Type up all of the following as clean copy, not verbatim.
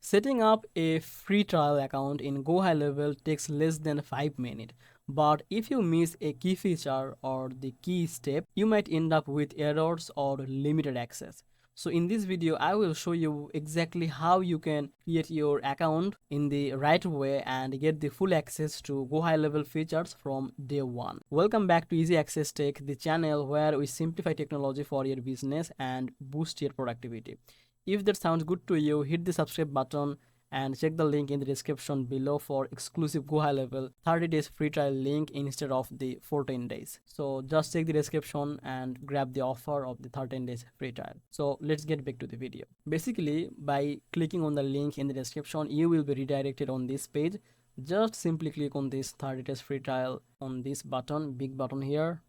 Setting up a free trial account in GoHighLevel takes less than 5 minutes. But if you miss a key feature or the key step, you might end up with errors or limited access. So in this video, I will show you exactly how you can create your account in the right way and get the full access to GoHighLevel features from day one. Welcome back to Easy Access Tech, the channel where we simplify technology for your business and boost your productivity. If that sounds good to you, hit the subscribe button and check the link in the description below for exclusive GoHighLevel 30 days free trial link instead of the 14 days. So just check the description and grab the offer of the 13 days free trial. So let's get back to the video. Basically, by clicking on the link in the description, you will be redirected on this page. Just simply click on this 30 days free trial on this button, big button here,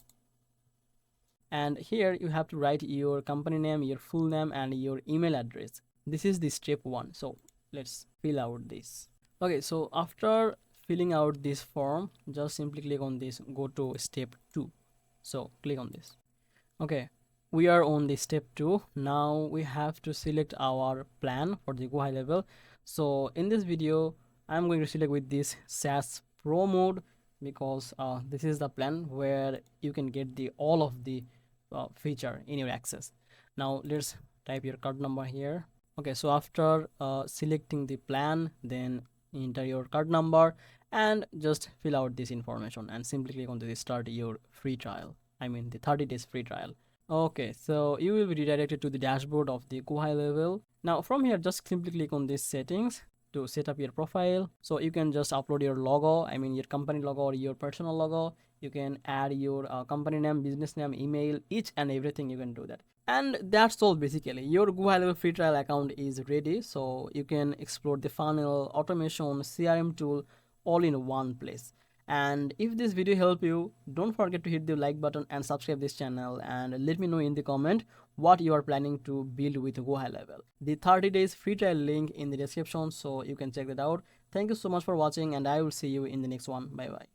and here you have to write your company name, your full name, and your email address. This is the step one. So let's fill out this. Okay, so after filling out this form, just simply click on this, go to step 2. So click on this. Okay, we are on the step 2. Now we have to select our plan for the GoHighLevel. So in this video, I'm going to select with this SaaS Pro mode, because this is the plan where you can get the all of the feature in your access. Now let's type your card number here. Okay, so after selecting the plan, then enter your card number and just fill out this information and simply click on the start your free trial. I mean the 30 days free trial. Okay, so you will be redirected to the dashboard of the GoHighLevel. Now from here, just simply click on this settings to set up your profile. So you can just upload your logo, I mean your company logo or your personal logo. You can add your company name, business name, email, each and everything you can do that. And that's all basically. Your GoHighLevel free trial account is ready, so you can explore the funnel, automation, CRM tool all in one place. And if this video helped you, don't forget to hit the like button and subscribe this channel, and let me know in the comment what you are planning to build with GoHighLevel. The 30 days free trial link in the description, so you can check that out. Thank you so much for watching, and I will see you in the next one. Bye bye.